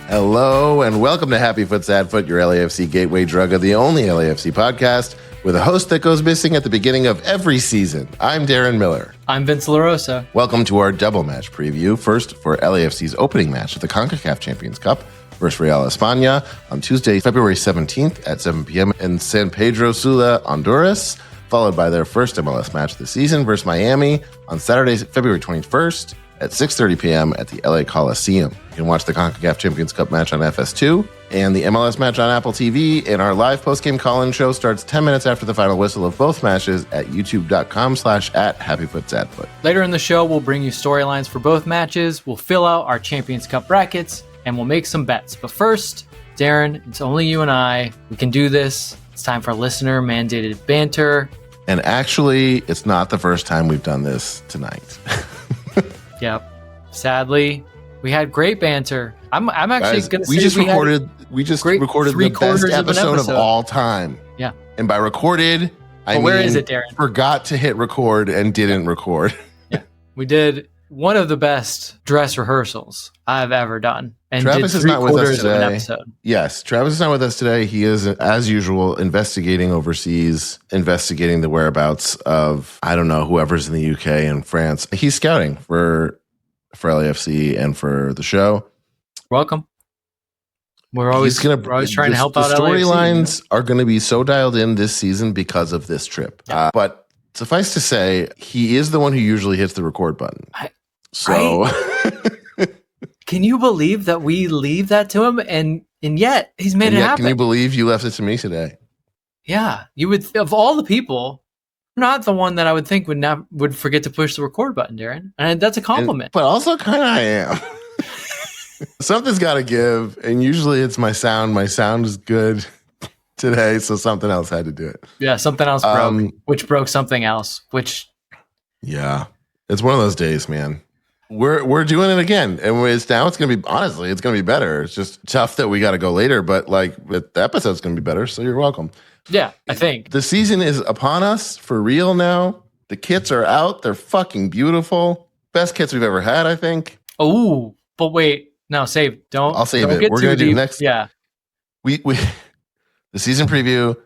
Hello and welcome to Happy Foot Sad Foot, your LAFC gateway drug of the only LAFC podcast with a host that goes missing at the beginning of every season. I'm Darren Miller. I'm Vince LaRosa. Welcome to our double match preview. First for LAFC's opening match of the CONCACAF Champions Cup versus Real España on Tuesday, February 17th at 7 p.m. in San Pedro Sula, Honduras, followed by their first MLS match of the season versus Miami on Saturday, February 21st at 6:30 p.m. at the LA Coliseum. You can watch the CONCACAF Champions Cup match on FS2 and the MLS match on Apple TV. And our live post-game call-in show starts 10 minutes after the final whistle of both matches at youtube.com/@HappyFootSadFoot. Later in the show, we'll bring you storylines for both matches. We'll fill out our Champions Cup brackets and we'll make some bets. But first, Darren, it's only you and I. We can do this. It's time for listener-mandated banter. And actually, it's not the first time we've done this tonight. Yep. Sadly, we had great banter. I'm actually going to say we just recorded the best episode of all time. Yeah. And by recorded, I mean where is it, Darren? Forgot to hit record and didn't record. Yeah. We did one of the best dress rehearsals I've ever done. And Travis is not with us today. Yes, Travis is not with us today. He is, as usual, investigating overseas, investigating the whereabouts of, I don't know, whoever's in the UK and France. He's scouting for LAFC and for the show. Welcome. We're always trying to help out. The storylines are going to be so dialed in this season because of this trip. Yeah. But suffice to say, he is the one who usually hits the record button. Can you believe that we leave that to him and yet he's made it happen? Can you believe you left it to me today? Yeah, you would, of all the people, not the one that I would think would forget to push the record button, Darren. And that's a compliment. But also kind of I am. Something's got to give, and usually it's my sound. My sound is good today, so something else had to do it. Yeah, something else broke, which broke something else, Yeah, it's one of those days, man. We're doing it again, and it's going to be, honestly, it's going to be better. It's just tough that we got to go later, but the episode's going to be better, so you're welcome. Yeah, I think. The season is upon us for real now. The kits are out. They're fucking beautiful. Best kits we've ever had, I think. Oh, but wait. No, save. I'll save it. We're going to do next. Yeah. We the season preview,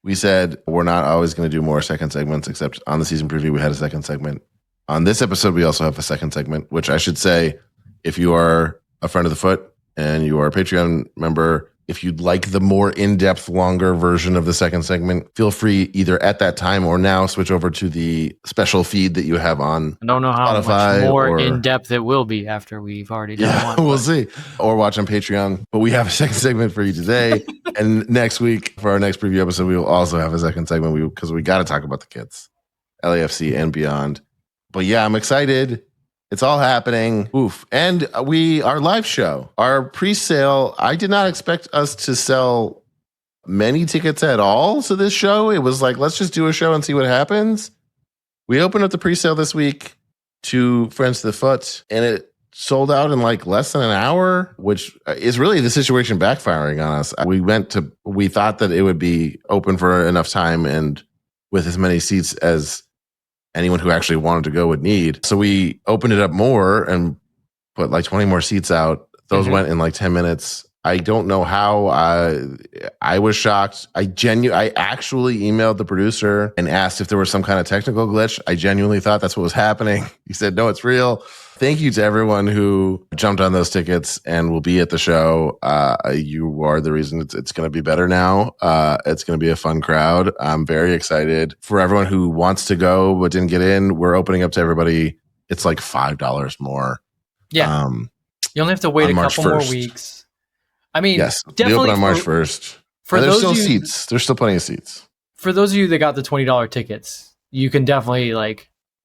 we said we're not always going to do more second segments, except on the season preview, we had a second segment. On this episode, we also have a second segment, which I should say, if you are a friend of the foot and you are a Patreon member, if you'd like the more in-depth, longer version of the second segment, feel free either at that time or now switch over to the special feed that you have on Spotify. I don't know how much more in-depth it will be after we've already done one. We'll see. Or watch on Patreon. But we have a second segment for you today. And next week, for our next preview episode, we will also have a second segment because we got to talk about the kids, LAFC and beyond. But yeah, I'm excited. It's all happening. Oof. And our live show, our pre-sale, I did not expect us to sell many tickets at all to this show. It was like, let's just do a show and see what happens. We opened up the pre-sale this week to Friends to the Foot, and it sold out in like less than an hour, which is really the situation backfiring on us. We thought that it would be open for enough time and with as many seats as anyone who actually wanted to go would need. So we opened it up more and put like 20 more seats out. Those went in like 10 minutes. I don't know how. I was shocked. I actually emailed the producer and asked if there was some kind of technical glitch. I genuinely thought that's what was happening. He said, no, it's real. Thank you to everyone who jumped on those tickets and will be at the show. You are the reason it's going to be better now. It's going to be a fun crowd. I'm very excited. For everyone who wants to go but didn't get in, we're opening up to everybody. It's like $5 more. Yeah. You only have to wait a couple more weeks. I mean, yes, definitely we open on March 1st. There's still seats. There's still plenty of seats. For those of you that got the $20 tickets, you can definitely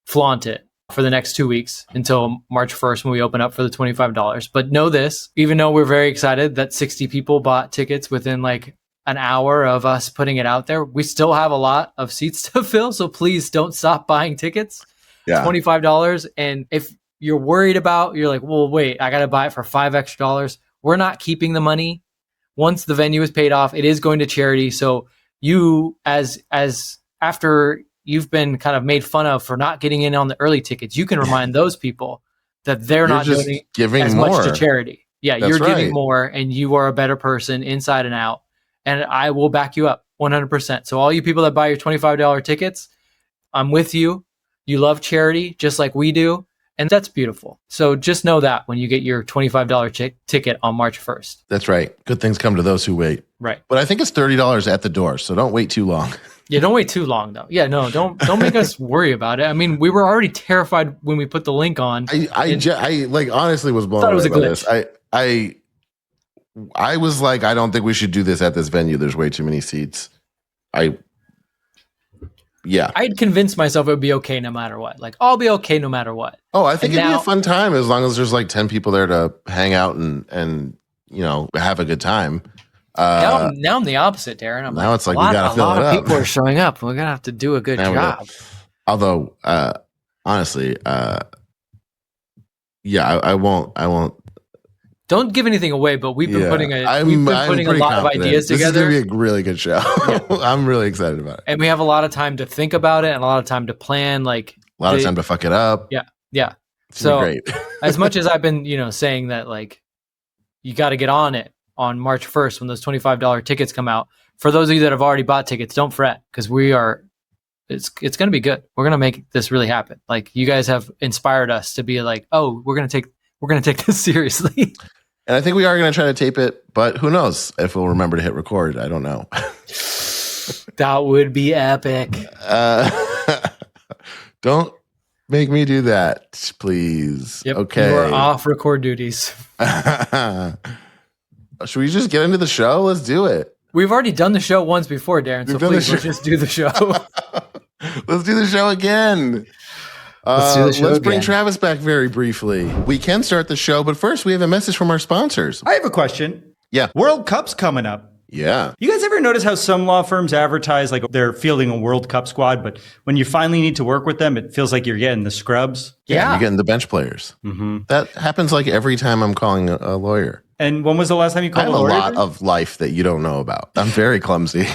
flaunt it for the next 2 weeks until March 1st when we open up for the $25. But know this, even though we're very excited that 60 people bought tickets within an hour of us putting it out there, we still have a lot of seats to fill. So please don't stop buying tickets. Yeah. $25. And if you're worried you're like, well, wait, I got to buy it for $5 extra. We're not keeping the money. Once the venue is paid off, it is going to charity. So you, as after you've been kind of made fun of for not getting in on the early tickets, you can remind those people that they're not giving as much to charity. Yeah, That's you're right. giving more and you are a better person inside and out. And I will back you up 100%. So all you people that buy your $25 tickets, I'm with you. You love charity just like we do. And that's beautiful. So just know that when you get your $25 ticket on March 1st. That's right. Good things come to those who wait. Right. But I think it's $30 at the door, so don't wait too long. Yeah, don't wait too long though. Yeah, no, don't make us worry about it. I mean, we were already terrified when we put the link on. I like honestly was blown away by this. I was like, I don't think we should do this at this venue. There's way too many seats. I'd convinced myself it would be okay no matter what. Like, I'll be okay no matter what. Oh, I think it'd be a fun time as long as there's like 10 people there to hang out and have a good time. Now I'm the opposite, Darren. Now it's like we gotta fill it up. A lot of people are showing up. We're gonna have to do a good job. Although, honestly, I won't. Don't give anything away, but we've been putting a lot of ideas together. This is gonna be a really good show. Yeah. I'm really excited about it, and we have a lot of time to think about it and a lot of time to plan. Like a lot of time to fuck it up. Yeah. So great. As much as I've been, saying that, like, you got to get on it on March 1st when those $25 tickets come out. For those of you that have already bought tickets, don't fret because it's going to be good. We're going to make this really happen. Like, you guys have inspired us to be like, oh, we're going to take this seriously. And I think we are going to try to tape it, but who knows if we'll remember to hit record. I don't know. That would be epic. Don't make me do that, please. Yep, okay. You are off record duties. Should we just get into the show? Let's do it. We've already done the show once before, Darren. So please, let's just do the show. Let's do the show again. Let's bring Travis back very briefly. We can start the show, but first we have a message from our sponsors. I have a question. Yeah. World Cup's coming up. Yeah. You guys ever notice how some law firms advertise like they're fielding a World Cup squad, but when you finally need to work with them, it feels like you're getting the scrubs? Yeah. You're getting the bench players. Mm-hmm. That happens like every time I'm calling a lawyer. And when was the last time you called a lawyer? I have a lot of life that you don't know about. I'm very clumsy.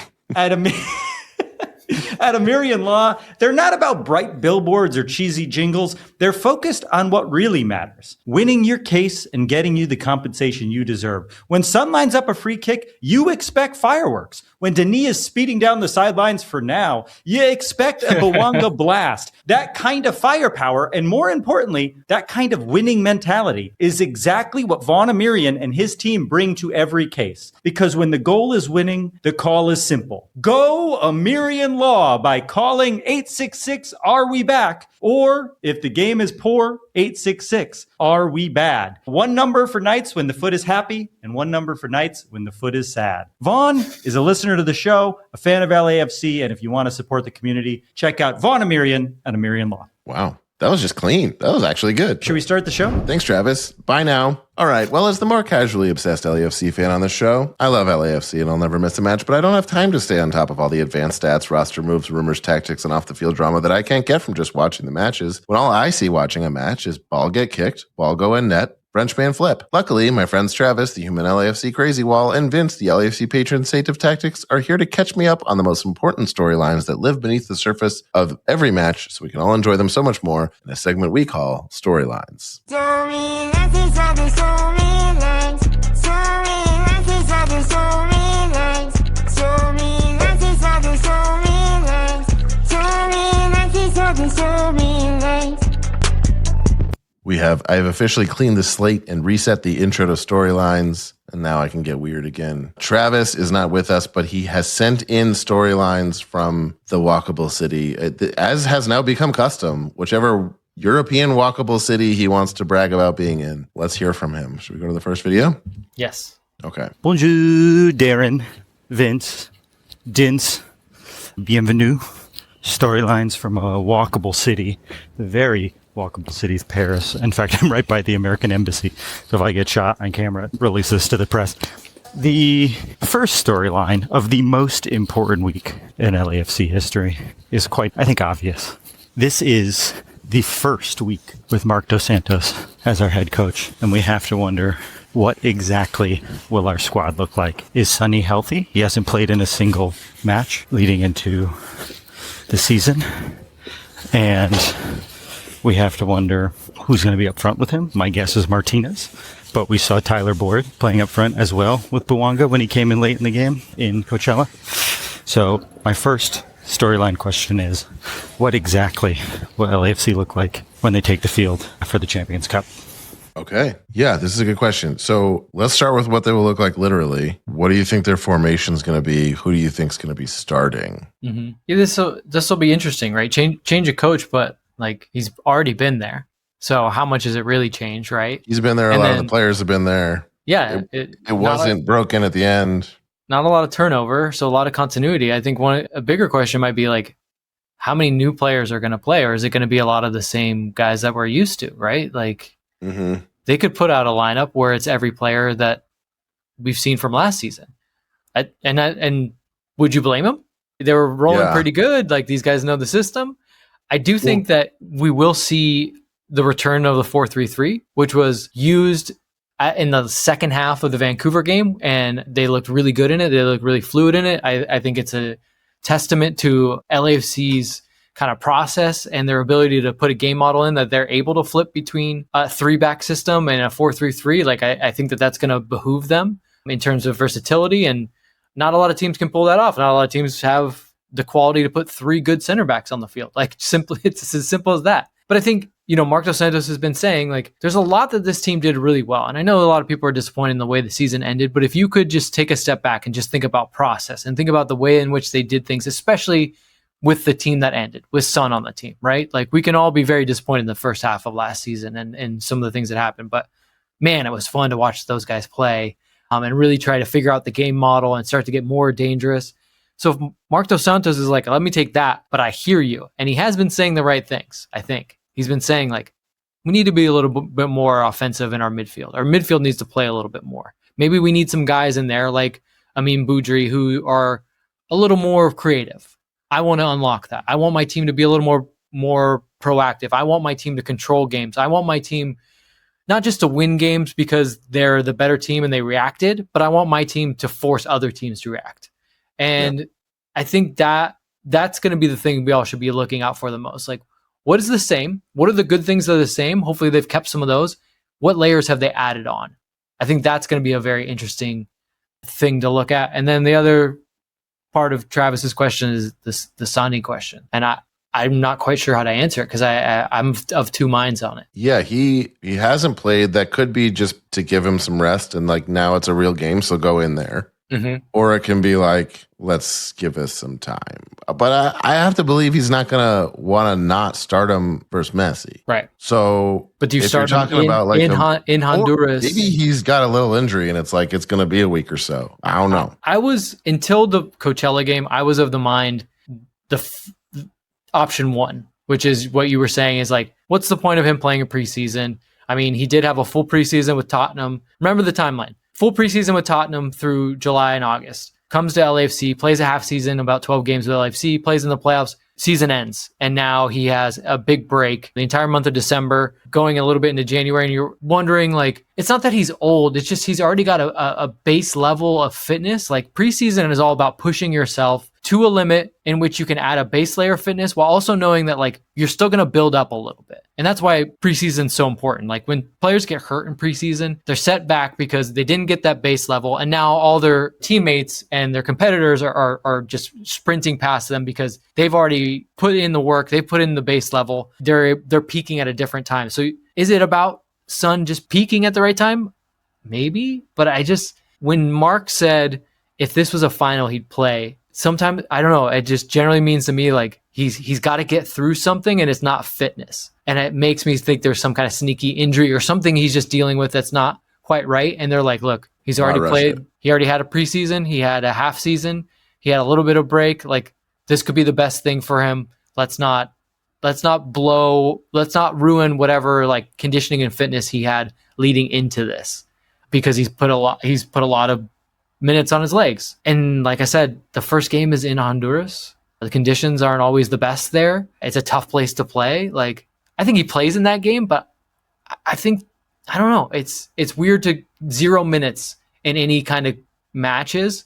At Amirian Law, they're not about bright billboards or cheesy jingles. They're focused on what really matters, winning your case and getting you the compensation you deserve. When Sun lines up a free kick, you expect fireworks. When Denis is speeding down the sidelines for now, you expect a Bawanga blast. That kind of firepower, and more importantly, that kind of winning mentality is exactly what Vaughn Amirian and his team bring to every case. Because when the goal is winning, the call is simple. Go Amirian Law by calling 866 Are We Back? Or if the game is poor, 866 Are We Bad? One number for nights when the foot is happy and one number for nights when the foot is sad. Vaughn is a listener to the show, a fan of LAFC, and if you want to support the community, check out Vaughn Amirian at Amirian Law. Wow. That was just clean. That was actually good. Should we start the show? Thanks, Travis. Bye now. All right. Well, as the more casually obsessed LAFC fan on the show, I love LAFC and I'll never miss a match, but I don't have time to stay on top of all the advanced stats, roster moves, rumors, tactics, and off-the-field drama that I can't get from just watching the matches. When all I see watching a match is ball get kicked, ball go in net, Frenchman flip. Luckily, my friends Travis, the human LAFC crazy wall, and Vince, the LAFC patron saint of tactics, are here to catch me up on the most important storylines that live beneath the surface of every match so we can all enjoy them so much more in a segment we call Storylines. I have officially cleaned the slate and reset the intro to Storylines, and now I can get weird again. Travis is not with us, but he has sent in storylines from the walkable city, as has now become custom, whichever European walkable city he wants to brag about being in. Let's hear from him. Should we go to the first video? Yes. Okay. Bonjour, Darren, Vince, Dince, bienvenue. Storylines from a walkable city, very walkable city is Paris. In fact, I'm right by the American Embassy. So if I get shot on camera, release this to the press. The first storyline of the most important week in LAFC history is quite, I think, obvious. This is the first week with Mark Dos Santos as our head coach. And we have to wonder, what exactly will our squad look like? Is Sonny healthy? He hasn't played in a single match leading into the season. And we have to wonder who's going to be up front with him. My guess is Martinez. But we saw Tyler Boyd playing up front as well with Bouanga when he came in late in the game in Coachella. So my first storyline question is, what exactly will LAFC look like when they take the field for the Champions Cup? Okay. Yeah, this is a good question. So let's start with what they will look like literally. What do you think their formation is going to be? Who do you think is going to be starting? Mm-hmm. Yeah, this will be interesting, right? Change a coach, but like he's already been there. So how much does it really change, right? He's been there. A lot of the players have been there. Yeah. It wasn't broken at the end. Not a lot of turnover, so a lot of continuity. I think a bigger question might be like, how many new players are going to play? Or is it going to be a lot of the same guys that we're used to, right? Like, they could put out a lineup where it's every player that we've seen from last season. And would you blame them? They were rolling pretty good. Like, these guys know the system. I do think that we will see the return of the 4-3-3, which was used in the second half of the Vancouver game, and they looked really good in it. They looked really fluid in it. I think it's a testament to LAFC's kind of process and their ability to put a game model in that they're able to flip between a 3-back system and a 4-3-3. Like, I think that that's going to behoove them in terms of versatility, and not a lot of teams can pull that off. Not a lot of teams have the quality to put 3 good center backs on the field. Like, simply, it's as simple as that. But I think, Mark Dos Santos has been saying, like, there's a lot that this team did really well. And I know a lot of people are disappointed in the way the season ended, but if you could just take a step back and just think about process and think about the way in which they did things, especially with the team that ended, with Son on the team, right? Like, we can all be very disappointed in the first half of last season and some of the things that happened. But man, it was fun to watch those guys play and really try to figure out the game model and start to get more dangerous. So if Mark Dos Santos is like, let me take that, but I hear you. And he has been saying the right things, I think. He's been saying, like, we need to be a little bit more offensive in our midfield. Our midfield needs to play a little bit more. Maybe we need some guys in there like Amin Boudry who are a little more creative. I want to unlock that. I want my team to be a little more proactive. I want my team to control games. I want my team not just to win games because they're the better team and they reacted, but I want my team to force other teams to react. And I think that's going to be the thing we all should be looking out for the most. Like, what is the same? What are the good things that are the same? Hopefully they've kept some of those. What layers have they added on? I think that's going to be a very interesting thing to look at. And then the other part of Travis's question is the Sonny question. And I'm not quite sure how to answer it because I'm of two minds on it. Yeah, he hasn't played. That could be just to give him some rest and like now it's a real game, so go in there. Mm-hmm. Or it can be like, let's give us some time. But I have to believe he's not going to want to not start him versus Messi. Right. So, but do you start him in Honduras? Maybe he's got a little injury and it's like it's going to be a week or so. I don't know. I was, until the Coachella game, I was of the mind, option one, which is what you were saying is like, what's the point of him playing a preseason? I mean, he did have a full preseason with Tottenham. Remember the timeline. Full preseason with Tottenham through July and August. Comes to LAFC, plays a half season, about 12 games with LAFC, plays in the playoffs, season ends. And now he has a big break the entire month of December, going a little bit into January. And you're wondering, like, it's not that he's old. It's just he's already got a base level of fitness. Like, preseason is all about pushing yourself to a limit in which you can add a base layer of fitness while also knowing that, like, you're still going to build up a little bit. And that's why preseason is so important. Like, when players get hurt in preseason, they're set back because they didn't get that base level. And now all their teammates and their competitors are just sprinting past them because they've already put in the work. They put in the base level. They're peaking at a different time. So is it about Son just peaking at the right time? Maybe. But when Mark said if this was a final, he'd play, sometimes, I don't know, it just generally means to me like he's got to get through something and it's not fitness. And it makes me think there's some kind of sneaky injury or something he's just dealing with that's not quite right. And they're like, look, he's already played. He already had a preseason. He had a half season. He had a little bit of break. Like, this could be the best thing for him. Let's not ruin whatever like conditioning and fitness he had leading into this, because he's put a lot of minutes on his legs. And like I said, the first game is in Honduras. The conditions aren't always the best there. It's a tough place to play. Like, I think he plays in that game, but I don't know. It's weird to 0 minutes in any kind of matches,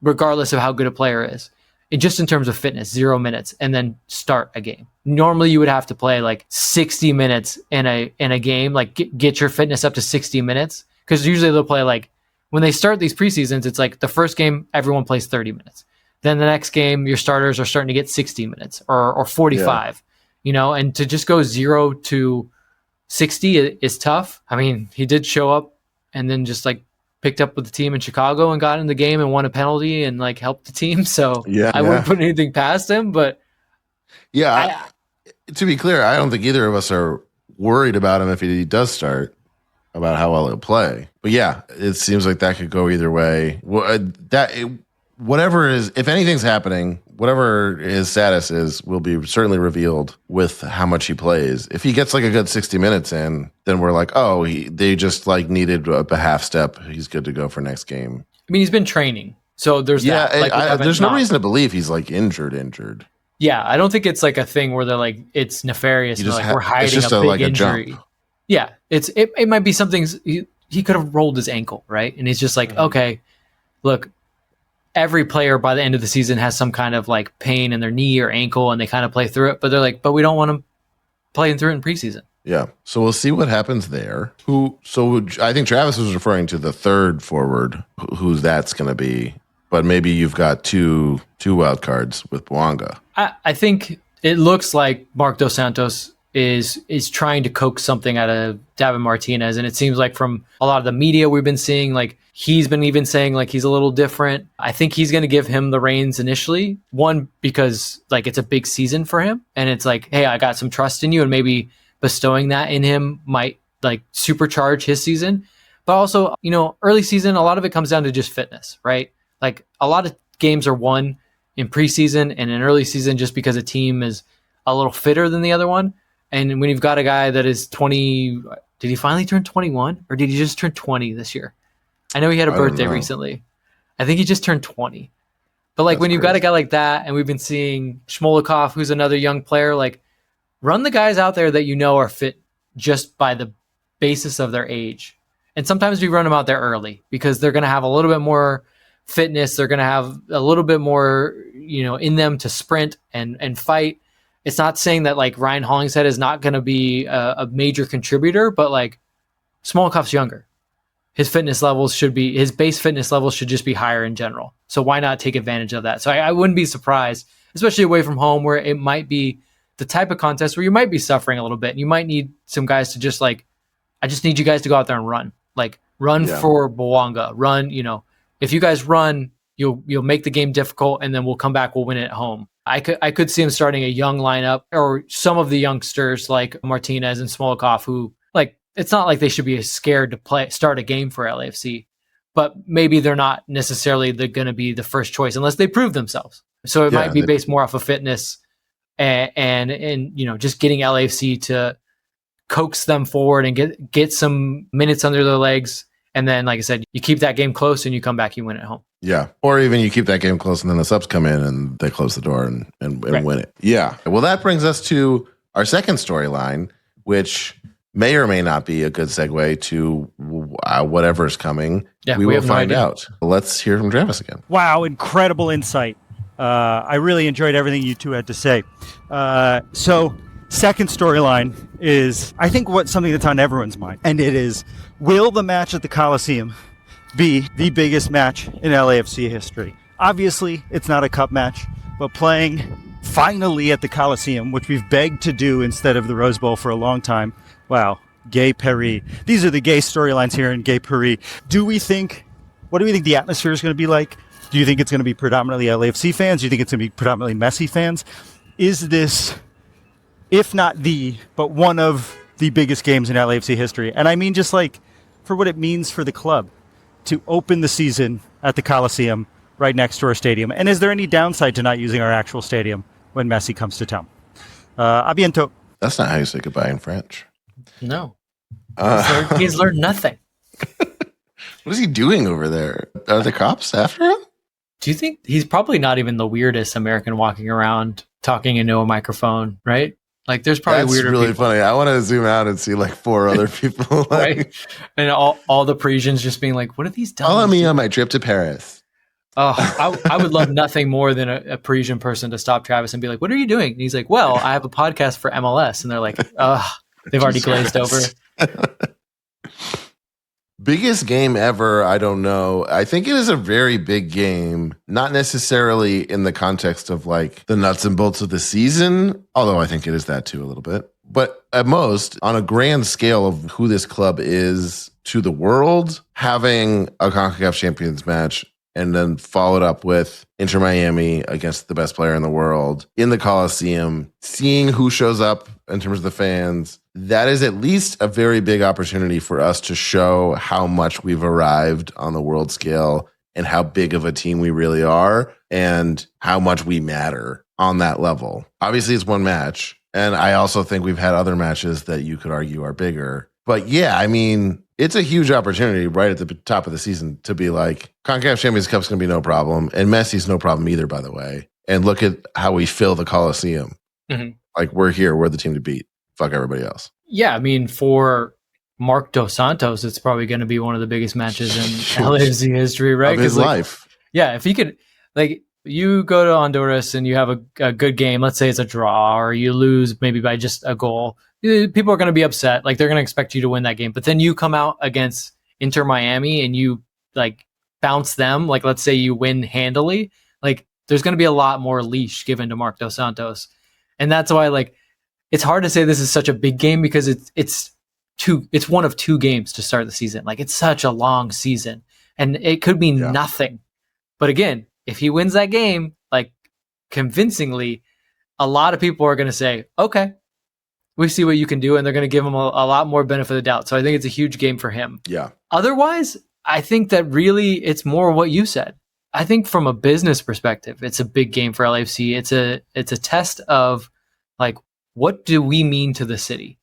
regardless of how good a player is. just in terms of fitness, 0 minutes, and then start a game. Normally you would have to play like 60 minutes in a game, like get your fitness up to 60 minutes. Because usually they'll play like, when they start these preseasons, it's like the first game, everyone plays 30 minutes. Then the next game, your starters are starting to get 60 minutes or 45, and to just go 0 to 60 is tough. I mean, he did show up and then just like picked up with the team in Chicago and got in the game and won a penalty and like helped the team. So I wouldn't put anything past him, but to be clear, I don't think either of us are worried about him if he does start, about how well he'll play. But yeah, it seems like that could go either way. Whatever is, if anything's happening, whatever his status is, will be certainly revealed with how much he plays. If he gets like a good 60 minutes in, then we're like, oh, they just like needed a half step. He's good to go for next game. I mean, he's been training, so there's that. Like, there's no reason to believe he's like injured. Yeah, I don't think it's like a thing where they're like it's nefarious. And like we're hiding a big injury. Jump. Yeah, it might be something. He could have rolled his ankle, right? And he's just like, okay, look. Every player by the end of the season has some kind of like pain in their knee or ankle, and they kind of play through it. But they're like, but we don't want them playing through it in preseason. Yeah. So we'll see what happens there. So I think Travis was referring to the third forward, who's that's going to be. But maybe you've got two wild cards with Bouanga. I think it looks like Mark Dos Santos is trying to coax something out of David Martinez. And it seems like from a lot of the media we've been seeing, like he's been even saying like he's a little different. I think he's going to give him the reins initially. One, because like it's a big season for him. And it's like, hey, I got some trust in you. And maybe bestowing that in him might like supercharge his season. But also, early season, a lot of it comes down to just fitness, right? Like a lot of games are won in preseason and in early season just because a team is a little fitter than the other one. And when you've got a guy that is 20, did he finally turn 21 or did he just turn 20 this year? I know he had a birthday recently. I think he just turned 20. But like when you've got a guy like that, and we've been seeing Shmolikov, who's another young player, like run the guys out there that are fit just by the basis of their age. And sometimes we run them out there early because they're going to have a little bit more fitness. They're going to have a little bit more, in them to sprint and fight. It's not saying that like Ryan Hollingshead is not going to be a major contributor, but like Smolikov's younger. His fitness levels his base fitness levels should just be higher in general. So why not take advantage of that? So I wouldn't be surprised, especially away from home where it might be the type of contest where you might be suffering a little bit. And you might need some guys to just like, I just need you guys to go out there and run. Like run for Bouanga. Run, if you guys run, you'll make the game difficult and then we'll come back, we'll win it at home. I could see him starting a young lineup or some of the youngsters like Martinez and Smolikov who like it's not like they should be scared to start a game for LAFC, but maybe they're not necessarily going to be the first choice unless they prove themselves. So it might be based more off of fitness and just getting LAFC to coax them forward and get some minutes under their legs. And then, like I said, you keep that game close and you come back, you win at home. Yeah. Or even you keep that game close and then the subs come in and they close the door and win it. Yeah. Well, that brings us to our second storyline, which may or may not be a good segue to whatever's coming. Yeah, we will find out. Let's hear from Travis again. Wow. Incredible insight. I really enjoyed everything you two had to say. So second storyline is, I think, something that's on everyone's mind. And it is, will the match at the Coliseum be the biggest match in LAFC history? Obviously, it's not a cup match, but playing finally at the Coliseum, which we've begged to do instead of the Rose Bowl for a long time. Wow, Gay Paris. These are the gay storylines here in Gay Paris. What do we think the atmosphere is going to be like? Do you think it's going to be predominantly LAFC fans? Do you think it's going to be predominantly Messi fans? Is this, if not but one of the biggest games in LAFC history? And I mean just like for what it means for the club to open the season at the Coliseum right next to our stadium. And is there any downside to not using our actual stadium when Messi comes to town? A bientôt. That's not how you say goodbye in French. No. He's learned nothing. What is he doing over there? Are the cops after him? Do you think he's probably not even the weirdest American walking around talking into a microphone, right? Like there's probably weirder people. That's really funny. I want to zoom out and see like 4 other people. Right? And all the Parisians just being like, what are these dumb? Follow me on my trip to Paris. I would love nothing more than a Parisian person to stop Travis and be like, "What are you doing?" And he's like, "Well, I have a podcast for MLS," and they're like, they've already glazed over. Biggest game ever, I don't know. I think it is a very big game, not necessarily in the context of like the nuts and bolts of the season, although I think it is that too a little bit. But at most, on a grand scale of who this club is to the world, having a CONCACAF Champions match and then followed up with Inter Miami against the best player in the world in the Coliseum, seeing who shows up in terms of the fans, that is at least a very big opportunity for us to show how much we've arrived on the world scale and how big of a team we really are and how much we matter on that level. Obviously, it's one match. And I also think we've had other matches that you could argue are bigger. But yeah, I mean, it's a huge opportunity right at the top of the season to be like, CONCACAF Champions Cup is going to be no problem. And Messi's no problem either, by the way. And look at how we fill the Coliseum. Mm-hmm. Like, we're here. We're the team to beat. Fuck everybody else. Yeah, I mean, for Mark Dos Santos, it's probably going to be one of the biggest matches in LAFC history, right? Of his life. Yeah, if he could, like, you go to Honduras and you have a good game, let's say it's a draw, or you lose maybe by just a goal, people are going to be upset. Like, they're going to expect you to win that game. But then you come out against Inter Miami and you, like, bounce them. Like, let's say you win handily. Like, there's going to be a lot more leash given to Mark Dos Santos. And that's why, like, it's hard to say this is such a big game because it's one of two games to start the season. Like, it's such a long season. And it could be nothing. But again, if he wins that game, like, convincingly, a lot of people are going to say, okay, we see what you can do. And they're going to give him a lot more benefit of the doubt. So I think it's a huge game for him. Yeah. Otherwise, I think that really it's more what you said. I think from a business perspective, it's a big game for LAFC. It's a test of, like, what do we mean to the city?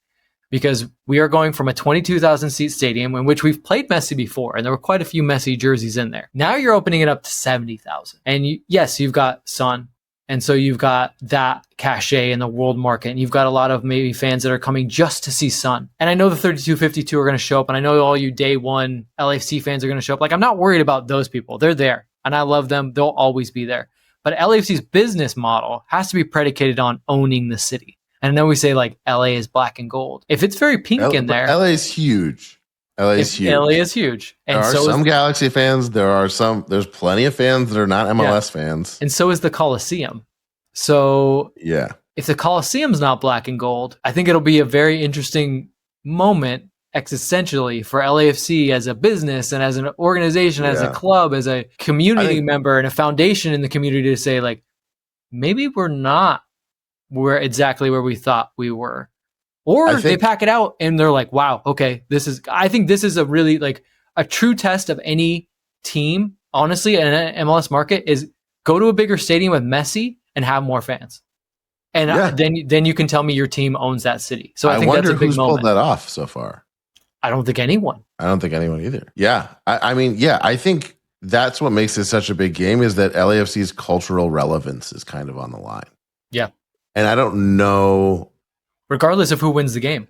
Because we are going from a 22,000 seat stadium in which we've played Messi before, and there were quite a few Messi jerseys in there. Now you're opening it up to 70,000. And yes, you've got Son. And so you've got that cachet in the world market, and you've got a lot of maybe fans that are coming just to see Son. And I know the 3252 are going to show up, and I know all you day one LAFC fans are going to show up. Like, I'm not worried about those people. They're there, and I love them. They'll always be there. But LAFC's business model has to be predicated on owning the city. And I know we say, like, LA is black and gold. If it's very pink in there. LA is huge. LA is huge. And there are some Galaxy fans. There's plenty of fans that are not MLS fans. And so is the Coliseum. So yeah, if the Coliseum's not black and gold, I think it'll be a very interesting moment existentially for LAFC as a business and as an organization, as a club, as a community member and a foundation in the community to say, like, maybe we're not exactly where we thought we were. Or they pack it out and they're like, wow, okay, I think this is a really, like, a true test of any team, honestly, in an MLS market is go to a bigger stadium with Messi and have more fans. And then you can tell me your team owns that city. So I think that's a big who's moment. Pulled that off so far. I don't think anyone. I don't think anyone either. Yeah. I think that's what makes it such a big game is that LAFC's cultural relevance is kind of on the line. Yeah. And I don't know. Regardless of who wins the game.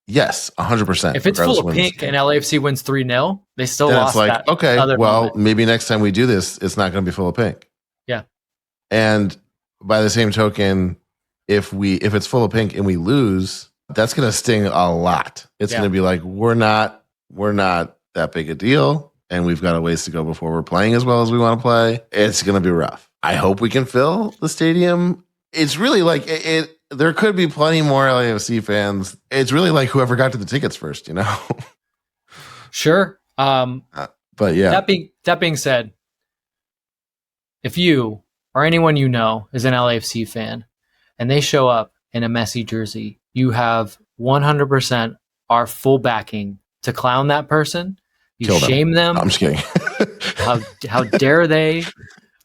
Yes, 100%. If it's full of pink and LAFC wins 3-0, they still lost that. Okay, well, moment. Maybe next time we do this, it's not going to be full of pink. Yeah. And by the same token, if it's full of pink and we lose, that's going to sting a lot. It's going to be like, we're not that big a deal, and we've got a ways to go before we're playing as well as we want to play. It's going to be rough. I hope we can fill the stadium. It's really like it. There could be plenty more LAFC fans. It's really like whoever got to the tickets first, you know? Sure. But yeah. That being said, if you or anyone you know is an LAFC fan and they show up in a Messi jersey, you have 100% our full backing to clown that person. You Kill shame them. No, I'm just kidding. How dare they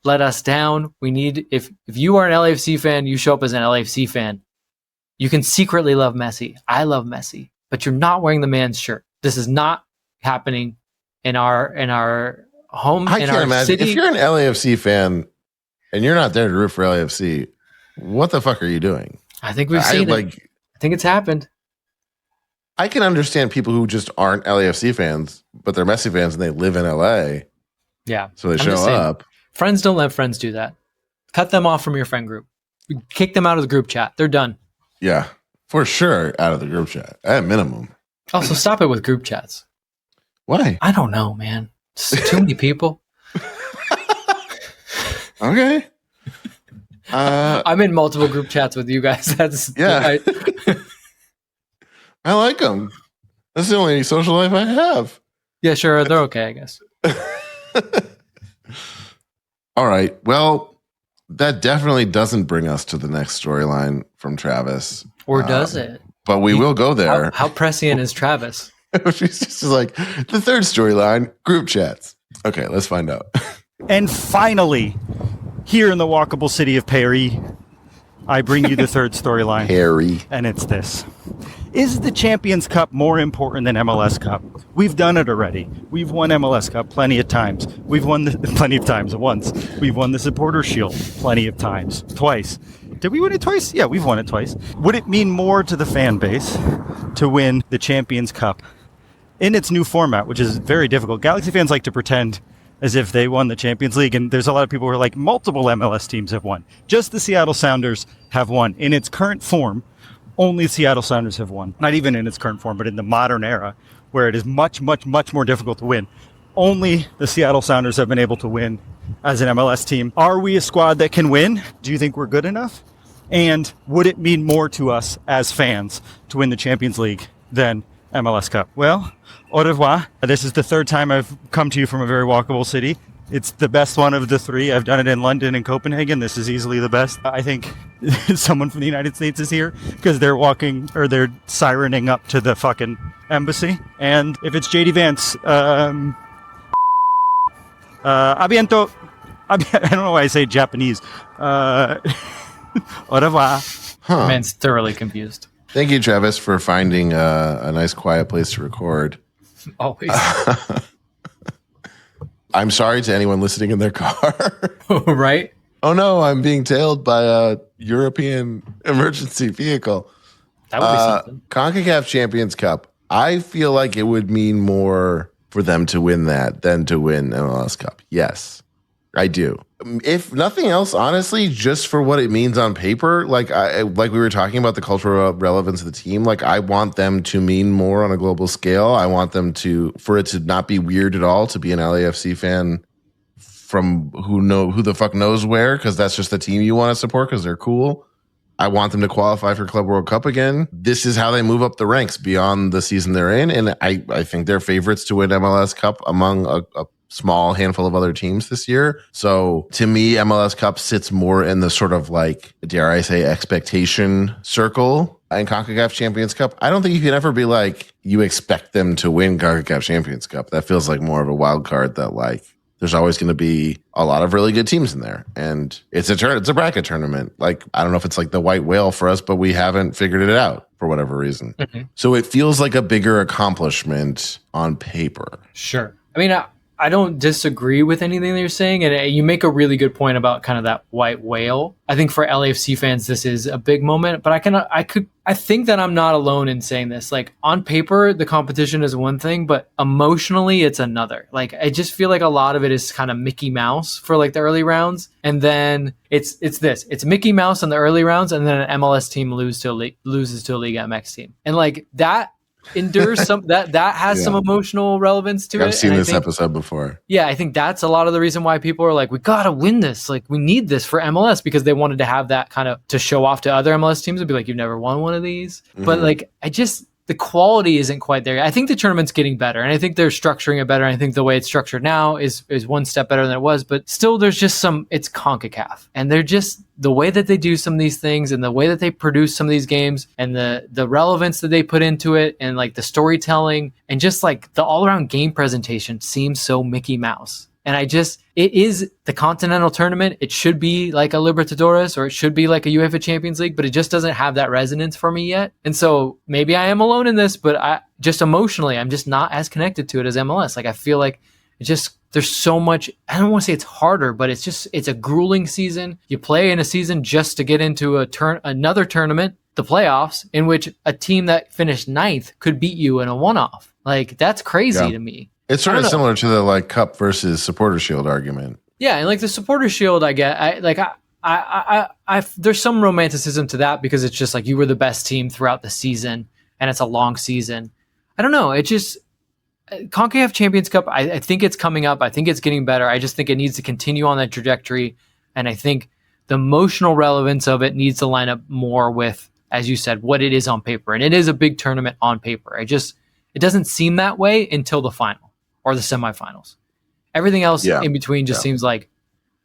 let us down? We need, if you are an LAFC fan, you show up as an LAFC fan, you can secretly love Messi. I love Messi, but you're not wearing the man's shirt. This is not happening in our home. I can't imagine city. if you're an LAFC fan and you're not there to root for LAFC. What the fuck are you doing? I think we've seen it. I think it's happened. I can understand people who just aren't LAFC fans, but they're Messi fans and they live in LA. Yeah. So they show up. Friends don't let friends do that. Cut them off from your friend group. Kick them out of the group chat. They're done. Yeah, for sure, out of the group chat at minimum. Also, stop it with group chats. Why? I don't know, man. It's too many people. Okay. I'm in multiple group chats with you guys. I like them. That's the only social life I have. Yeah, sure. They're okay, I guess. All right. Well, that definitely doesn't bring us to the next storyline from Travis. Or does it? But we will go there. How prescient is Travis? She's just like, the third storyline, group chats. Okay, let's find out. And finally, here in the walkable city of Paris, I bring you the third storyline. Harry. And it's this. Is the Champions Cup more important than MLS Cup? We've done it already. We've won MLS Cup plenty of times. We've won plenty of times once. We've won the Supporter Shield plenty of times. Twice. Did we win it twice? Yeah, we've won it twice. Would it mean more to the fan base to win the Champions Cup in its new format, which is very difficult? Galaxy fans like to pretend as if they won the Champions League, and there's a lot of people who are like, multiple MLS teams have won. Just the Seattle Sounders have won. In its current form, only Seattle Sounders have won. Not even in its current form, but in the modern era, where it is much, much, much more difficult to win. Only the Seattle Sounders have been able to win as an MLS team. Are we a squad that can win? Do you think we're good enough? And would it mean more to us as fans to win the Champions League than MLS Cup? Well, au revoir. This is the third time I've come to you from a very walkable city. It's the best one of the three. I've done it in London and Copenhagen. This is easily the best. I think someone from the United States is here because they're walking, or they're sirening up to the fucking embassy. And if it's JD Vance, abiento. I don't know why I say Japanese. Au revoir. Huh. Man's thoroughly confused. Thank you, Travis, for finding a nice, quiet place to record. Always. I'm sorry to anyone listening in their car. Right? Oh, no, I'm being tailed by a European emergency vehicle. That would be something. CONCACAF Champions Cup. I feel like it would mean more for them to win that than to win MLS Cup. Yes, I do. If nothing else, honestly, just for what it means on paper, like we were talking about the cultural relevance of the team, like I want them to mean more on a global scale. I want them for it to not be weird at all to be an LAFC fan from who the fuck knows where, because that's just the team you want to support because they're cool. I want them to qualify for Club World Cup again. This is how they move up the ranks beyond the season they're in, and I think they're favorites to win MLS Cup among a small handful of other teams this year. So to me, MLS Cup sits more in the sort of like, dare I say, expectation circle. In CONCACAF Champions Cup, I don't think you can ever be like, you expect them to win CONCACAF Champions Cup. That feels like more of a wild card that like, there's always going to be a lot of really good teams in there. And it's a bracket tournament. Like, I don't know if it's like the white whale for us, but we haven't figured it out for whatever reason. Mm-hmm. So it feels like a bigger accomplishment on paper. Sure. I mean, I don't disagree with anything that you're saying, and you make a really good point about kind of that white whale. I think for LAFC fans, this is a big moment, but I think that I'm not alone in saying this. Like, on paper, the competition is one thing, but emotionally, it's another. Like, I just feel like a lot of it is kind of Mickey Mouse for like the early rounds, and then it's Mickey Mouse in the early rounds, and then an MLS team loses to a Liga MX team, and like that endures some that has some emotional relevance to it. I've seen this episode before. Yeah, I think that's a lot of the reason why people are like, we gotta win this. Like, we need this for MLS, because they wanted to have that kind of to show off to other MLS teams and be like, you've never won one of these. Mm-hmm. But like, the quality isn't quite there. I think the tournament's getting better, and I think they're structuring it better. And I think the way it's structured now is one step better than it was, but still there's just it's CONCACAF, and they're just, the way that they do some of these things and the way that they produce some of these games and the relevance that they put into it and like the storytelling and just like the all around game presentation seems so Mickey Mouse. And it is the continental tournament. It should be like a Libertadores, or it should be like a UEFA Champions League, but it just doesn't have that resonance for me yet. And so maybe I am alone in this, but I'm just not as connected to it as MLS. Like, I feel like there's so much, I don't want to say it's harder, but it's a grueling season. You play in a season just to get into another tournament, the playoffs, in which a team that finished 9th could beat you in a one-off. Like, that's crazy to me. It's sort of similar to the like Cup versus Supporter Shield argument, Yeah, and like the supporter shield, I get. There's some romanticism to that because it's just like you were the best team throughout the season, and it's a long season. I don't know. It just CONCACAF Champions Cup. I think it's coming up. I think it's getting better. I just think it needs to continue on that trajectory, and I think the emotional relevance of it needs to line up more with, as you said, what it is on paper, and it is a big tournament on paper. It doesn't seem that way until the final or the semifinals. Everything else in between just seems like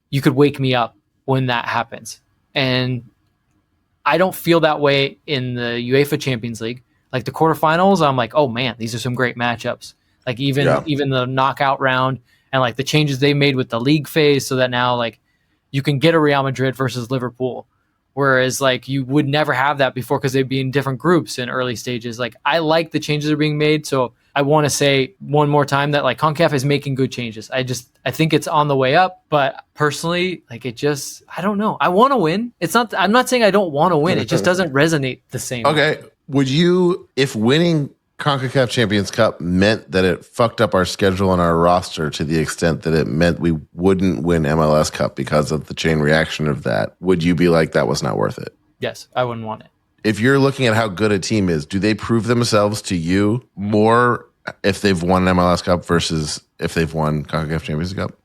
you could wake me up when that happens. And I don't feel that way in the UEFA Champions League. Like the quarterfinals, I'm like, oh man, these are some great matchups. Like even the knockout round and like the changes they made with the league phase so that now like you can get a Real Madrid versus Liverpool. Whereas like you would never have that before because they'd be in different groups in early stages. Like I like the changes that are being made. So I want to say one more time that like CONCACAF is making good changes. I think it's on the way up, but personally, like I don't know. I want to win. I'm not saying I don't want to win. It just doesn't resonate the same. Okay. Would you, if winning CONCACAF Champions Cup meant that it fucked up our schedule and our roster to the extent that it meant we wouldn't win MLS Cup because of the chain reaction of that, would you be like, that was not worth it? Yes, I wouldn't want it. If you're looking at how good a team is, do they prove themselves to you more if they've won MLS Cup versus if they've won CONCACAF Champions Cup?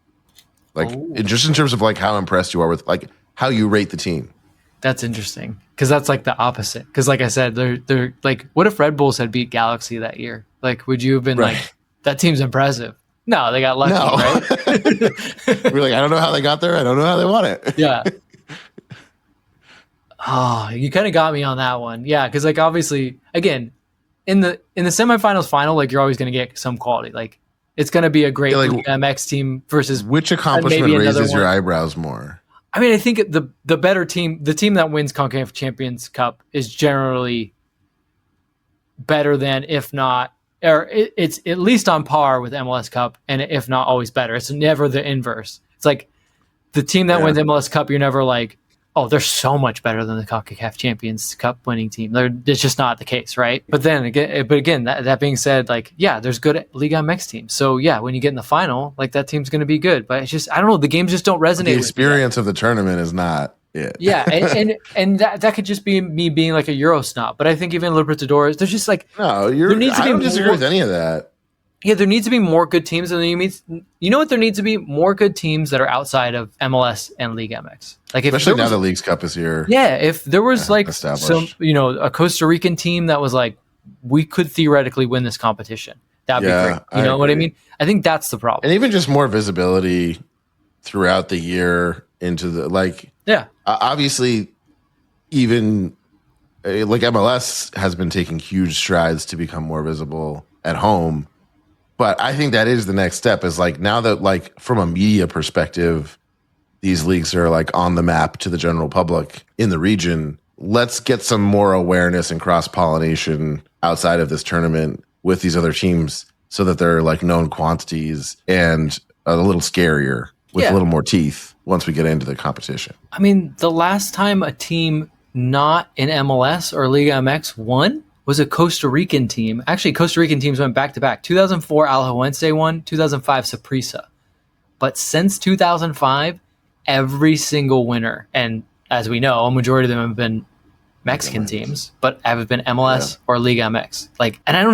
Like, just in terms of like how impressed you are with like how you rate the team. That's interesting because that's like the opposite. Because like I said, they're like, what if Red Bulls had beat Galaxy that year? Like, would you have been like, that team's impressive? No, they got lucky, right? We're like, I don't know how they got there. I don't know how they won it. Yeah. Oh, you kind of got me on that one. Yeah, because like obviously, again, in the semifinals final, like you're always going to get some quality. Like it's going to be a great MX team versus which accomplishment raises your eyebrows more? I mean, I think the better team, the team that wins CONCACAF Champions Cup, is generally better than, if not, or it's at least on par with MLS Cup, and if not, always better. It's never the inverse. It's like the team that wins MLS Cup, you're never like, oh, they're so much better than the CONCACAF Champions Cup winning team. It's just not the case, right? But again, that being said, like, yeah, there's good Liga MX teams. So yeah, when you get in the final, like that team's going to be good. But it's just, I don't know, the games just don't resonate. The experience of the tournament is not it. Yeah, and that could just be me being like a Euro snob. But I think even Libertadores, there's just like I don't disagree with any of that. Yeah, there needs to be more good teams, and you know what? There needs to be more good teams that are outside of MLS and League MX. Like, especially now the League's Cup is here. Yeah, if there was like some, a Costa Rican team that was like, we could theoretically win this competition. That'd be great. You know what I mean? I think that's the problem. And even just more visibility throughout the year into the obviously, even like MLS has been taking huge strides to become more visible at home. But I think that is the next step, is like now that like from a media perspective, these leagues are like on the map to the general public in the region. Let's get some more awareness and cross-pollination outside of this tournament with these other teams so that they're like known quantities and a little scarier with a little more teeth once we get into the competition. I mean, the last time a team not in MLS or Liga MX won was a Costa Rican team. Actually, Costa Rican teams went back-to-back. 2004, Alajuelense won. 2005, Saprissa. But since 2005, every single winner, and as we know, a majority of them have been Mexican teams, but have been MLS or Liga MX. Like, and I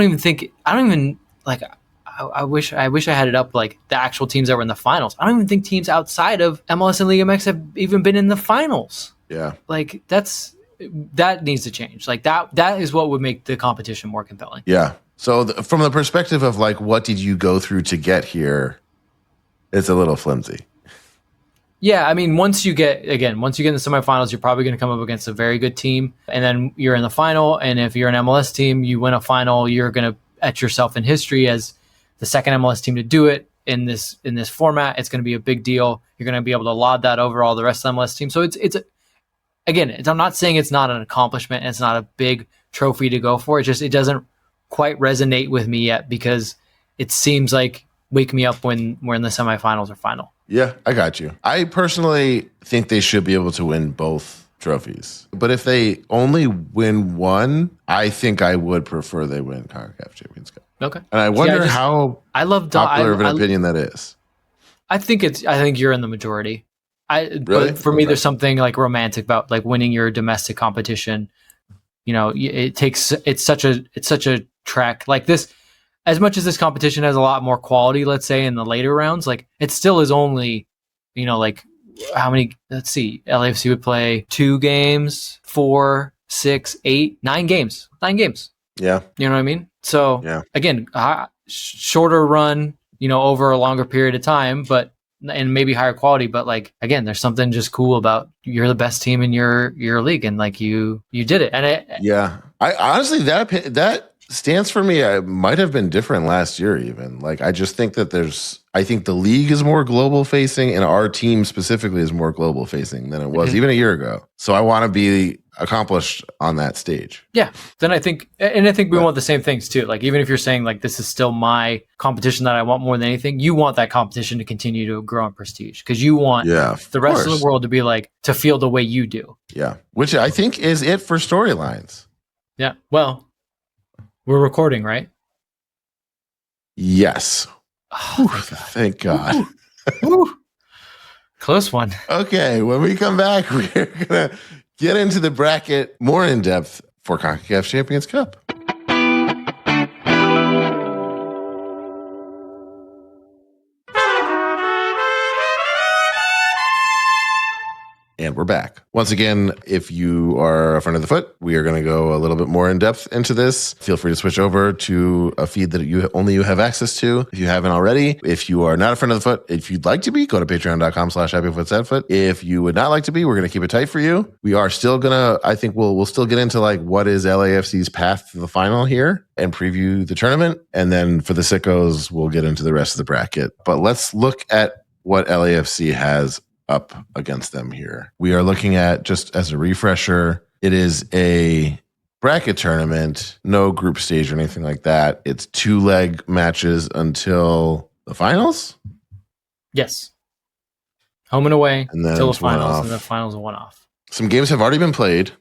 wish I had it up like the actual teams that were in the finals. I don't even think teams outside of MLS and Liga MX have even been in the finals. Yeah. Like that needs to change. Like that is what would make the competition more compelling. Yeah. So from the perspective of like, what did you go through to get here? It's a little flimsy. Yeah. I mean, once you get in the semifinals, you're probably going to come up against a very good team, and then you're in the final. And if you're an MLS team, you win a final, you're going to etch yourself in history as the second MLS team to do it in this format. It's going to be a big deal. You're going to be able to laud that over all the rest of the MLS teams. So I'm not saying it's not an accomplishment and it's not a big trophy to go for. It doesn't quite resonate with me yet because it seems like wake me up when we're in the semifinals or final. Yeah, I got you. I personally think they should be able to win both trophies. But if they only win one, I think I would prefer they win CONCACAF Champions Cup. Okay. And I wonder how popular of an opinion that is. I think you're in the majority. Really? But for me, there's something like romantic about like winning your domestic competition. You know, it's such a trek like this. As much as this competition has a lot more quality, let's say in the later rounds, like it still is only, you know, like how many? Let's see, LAFC would play 2 games, 4, 6, 8, 9 games, 9 games. Yeah, you know what I mean. So yeah. Again, shorter run, you know, over a longer period of time, and maybe higher quality, but like again, there's something just cool about you're the best team in your league, and like you did it. And I honestly that stance for me, I might have been different last year. Even like I just think that I think the league is more global facing, and our team specifically is more global facing than it was even a year ago. So I want to be accomplished on that stage. Yeah. Then I think we want the same things too. Like even if you're saying like this is still my competition that I want more than anything, you want that competition to continue to grow in prestige because you want the rest of the world to be like to feel the way you do. Yeah. Which I think is it for storylines. Yeah. Well, we're recording, right? Yes. Oh, thank God. Close one. Okay. When we come back, we're going to get into the bracket more in depth for CONCACAF Champions Cup. And we're back. Once again, if you are a friend of the foot, we are going to go a little bit more in depth into this. Feel free to switch over to a feed that you have access to if you haven't already. If you are not a friend of the foot, if you'd like to be, go to patreon.com/happyfootsadfoot. If you would not like to be, we're going to keep it tight for you. We are still going to, I think we'll still get into like what is LAFC's path to the final here and preview the tournament. And then for the sickos, we'll get into the rest of the bracket. But let's look at what LAFC has up against them here. We are looking at, just as a refresher, it is a bracket tournament, no group stage or anything like that. It's 2-leg matches until the finals? Yes. Home and away until the finals, and the finals are 1-off. Some games have already been played, so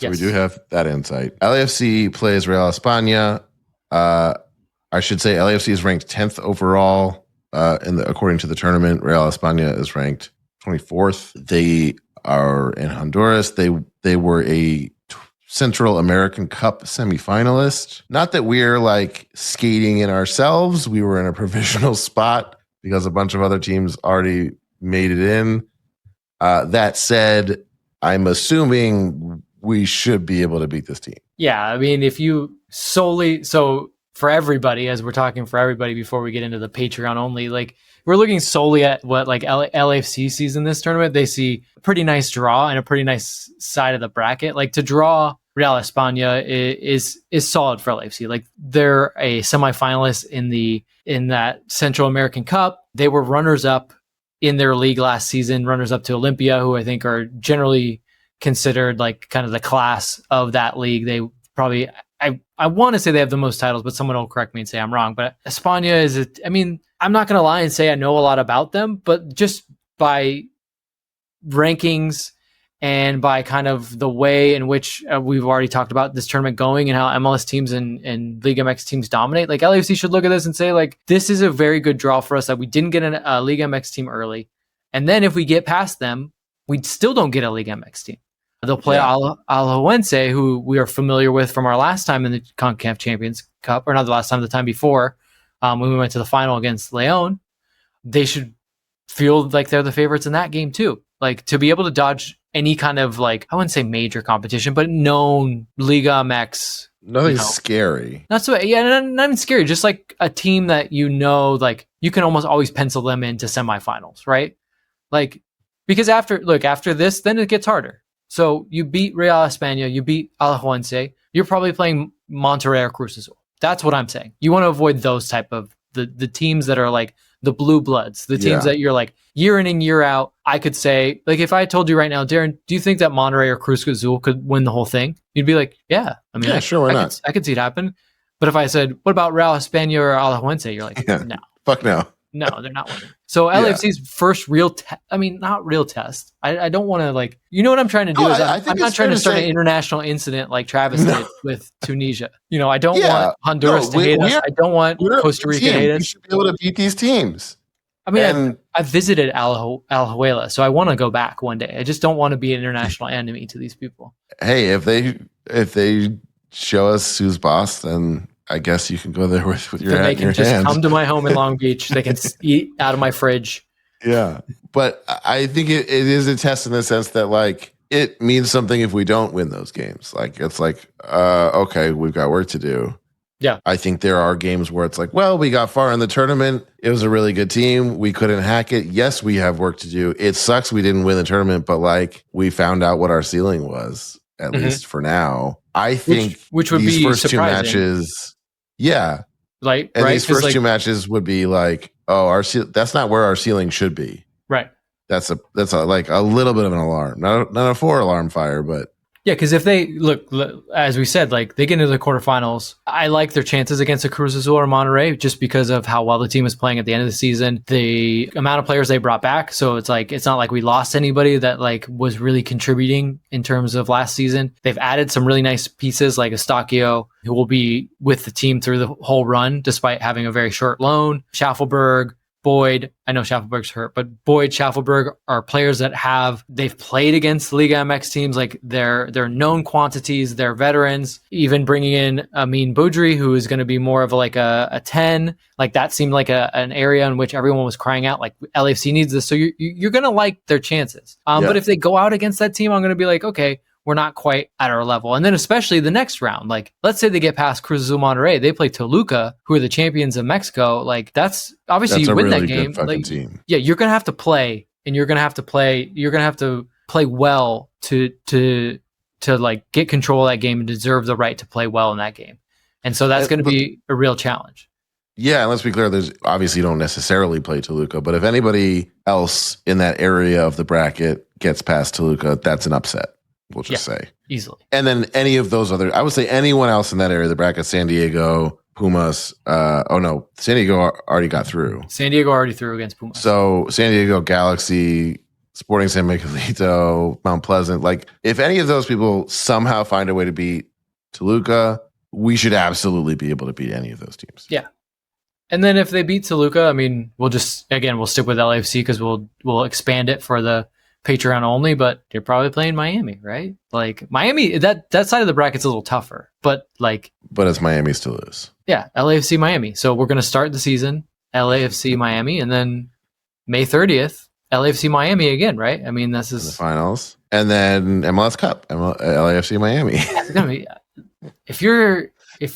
yes. We do have that insight. LAFC plays Real España. I should say LAFC is ranked 10th overall according to the tournament. Real España is ranked 24th. They are in Honduras. They were a Central American Cup semifinalist. Not that we're like skating in ourselves. We were in a provisional spot because a bunch of other teams already made it in. That said, I'm assuming we should be able to beat this team. Yeah, I mean, if you so for everybody, as we're talking for everybody before we get into the Patreon only, like we're looking solely at what like LAFC sees in this tournament. They see a pretty nice draw and a pretty nice side of the bracket. Like to draw Real España is solid for LAFC. Like they're a semifinalist in that Central American Cup. They were runners up in their league last season, runners up to Olympia, who I think are generally considered like kind of the class of that league. They probably, I want to say they have the most titles, but someone will correct me and say I'm wrong. But España is, I'm not going to lie and say I know a lot about them, but just by rankings and by kind of the way in which we've already talked about this tournament going and how MLS teams and Liga MX teams dominate, like LAFC should look at this and say, like, this is a very good draw for us that we didn't get a Liga MX team early. And then if we get past them, we still don't get a Liga MX team. They'll play Alajuelense, who we are familiar with from our last time in the CONCACAF Champions Cup, or not the last time, the time before, when we went to the final against León. They should feel like they're the favorites in that game too. Like to be able to dodge any kind of like, I wouldn't say major competition, but known Liga MX. Nothing scary. Not so, not even scary. Just like a team that like you can almost always pencil them into semifinals, right? Like because after this, then it gets harder. So you beat Real España, you beat Alajuelense, you're probably playing Monterrey or Cruz Azul. That's what I'm saying. You want to avoid those type of the teams that are like the blue bloods, the teams that you're like year in and year out. I could say, like, if I told you right now, Darren, do you think that Monterrey or Cruz Azul could win the whole thing? You'd be like, yeah. I mean, sure, why not? I could see it happen. But if I said, what about Real España or Alajuelense? You're like, no. Fuck no. No, they're not winning. So LAFC's first real not real test. I don't want to like, you know what I'm trying to do is I'm not trying to start an international incident like Travis did with Tunisia. I don't want Honduras to hate us. I don't want Costa Rica to hate us. We should be able to beat these teams. I mean, I've visited Alajuela, so I want to go back one day. I just don't want to be an international enemy to these people. Hey, if they show us who's boss, then I guess you can go there with your hat in your hand. They can just come to my home in Long Beach. They can eat out of my fridge. Yeah. But I think it is a test in the sense that, like, it means something if we don't win those games. Like, it's like, okay, we've got work to do. Yeah. I think there are games where it's like, well, we got far in the tournament. It was a really good team. We couldn't hack it. Yes, we have work to do. It sucks we didn't win the tournament, but, like, we found out what our ceiling was, at least for now. I think which would these be first surprising. 2 matches, yeah. Like, and right? these first 2 matches would be like, oh, that's not where our ceiling should be. Right. That's a like a little bit of an alarm, not a 4-alarm fire, but yeah, because if they look, as we said, like they get into the quarterfinals, I like their chances against a Cruz Azul or Monterrey just because of how well the team is playing at the end of the season, the amount of players they brought back. So it's like it's not like we lost anybody that like was really contributing in terms of last season. They've added some really nice pieces like Eustaquio, who will be with the team through the whole run despite having a very short loan. Schaffelberg, Boyd, I know Schaffelberg's hurt, but Boyd, Schaffelberg are players that they've played against Liga MX teams. Like they're known quantities, they're veterans. Even bringing in Amin Boudry, who is going to be more of like a 10, like that seemed like an area in which everyone was crying out, like LAFC needs this. So you're going to like their chances. But if they go out against that team, I'm going to be like, okay, we're not quite at our level. And then especially the next round, like let's say they get past Cruz Azul Monterrey, they play Toluca, who are the champions of Mexico. Like that's obviously you win really that game. Like, team. Yeah, you're gonna have to play, and you're gonna have to play well to like get control of that game and deserve the right to play well in that game. And so that's going to be a real challenge. Yeah, and let's be clear, there's obviously you don't necessarily play Toluca, but if anybody else in that area of the bracket gets past Toluca, that's an upset. We'll just say easily. And then any of those other, I would say anyone else in that area of the bracket, San Diego, Pumas. San Diego already got through. San Diego already through against Pumas. So San Diego, Galaxy, Sporting San Miguelito, Mount Pleasant. Like if any of those people somehow find a way to beat Toluca, we should absolutely be able to beat any of those teams. Yeah. And then if they beat Toluca, I mean, we'll stick with LAFC because we'll expand it for the Patreon only, but you're probably playing Miami, right? Like Miami, that side of the bracket's a little tougher, but it's Miami's to lose. Yeah, LAFC Miami. So we're going to start the season LAFC Miami, and then May 30th, LAFC Miami again, right? I mean, this is the finals, and then MLS Cup, LAFC Miami. It's gonna be, if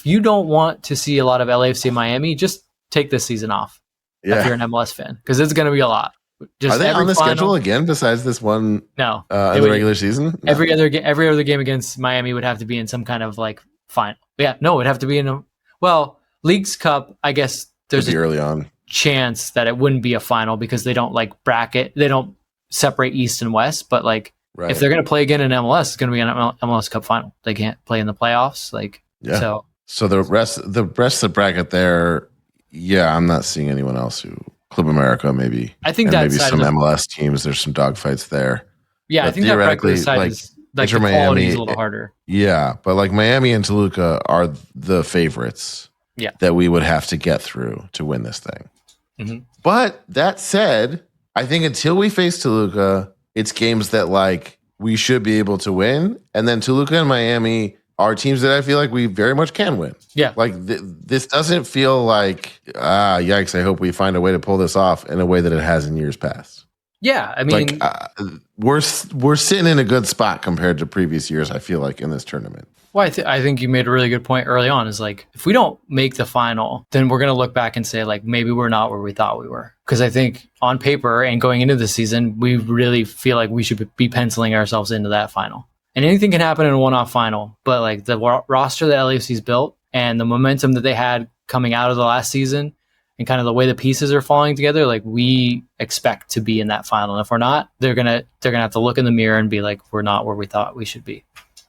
you don't want to see a lot of LAFC Miami, just take this season off. Yeah. If you're an MLS fan, because it's going to be a lot. Just are they on the schedule again besides this one? No, in the regular season. No. Every other game against Miami would have to be in some kind of like final. Yeah, no, it would have to be in Leagues Cup. I guess there's early on chance that it wouldn't be a final because they don't like bracket. They don't separate East and West. But like if they're going to play again in MLS, it's going to be an MLS Cup final. They can't play in the playoffs. So the rest of the bracket there. Yeah, I'm not seeing anyone else who. Club America, maybe. I think that maybe some MLS teams. There's some dogfights there. Yeah, but I think that bracket side is like the quality is a little harder. Yeah, but like Miami and Toluca are the favorites. Yeah, that we would have to get through to win this thing. Mm-hmm. But that said, I think until we face Toluca, it's games that like we should be able to win, and then Toluca and Miami are teams that I feel like we very much can win. Yeah. Like this doesn't feel like, yikes, I hope we find a way to pull this off in a way that it has in years past. Yeah. I mean, we're sitting in a good spot compared to previous years, I feel like, in this tournament. Well, I think you made a really good point early on is like, if we don't make the final, then we're going to look back and say like, maybe we're not where we thought we were. Because I think on paper and going into the season, we really feel like we should be penciling ourselves into that final. And anything can happen in a one-off final, but like the roster that LAFC's built and the momentum that they had coming out of the last season and kind of the way the pieces are falling together, like we expect to be in that final. And if we're not, they're gonna have to look in the mirror and be like, we're not where we thought we should be.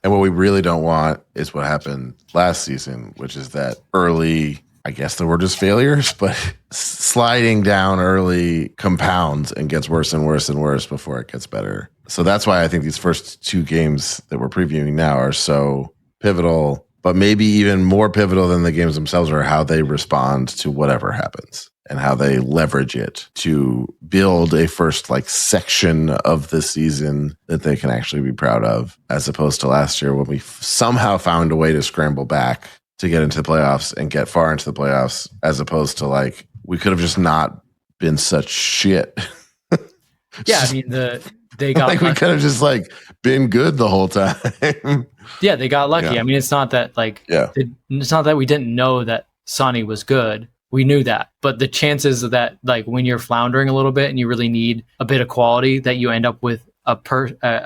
And what we really don't want is what happened last season, which is that early, I guess the word is failures, but sliding down early compounds and gets worse and worse and worse before it gets better. So that's why I think these first 2 games that we're previewing now are so pivotal, but maybe even more pivotal than the games themselves are how they respond to whatever happens. and how they leverage it to build a first like section of the season that they can actually be proud of, as opposed to last year when we somehow found a way to scramble back to get into the playoffs and get far into the playoffs, as opposed to like we could have just not been such shit. Yeah, I mean they got like we could have just like been good the whole time. Yeah, they got lucky. Yeah. I mean, it's not that it's not that we didn't know that Sonny was good. We knew that, but the chances of that, like when you're floundering a little bit and you really need a bit of quality, that you end up with a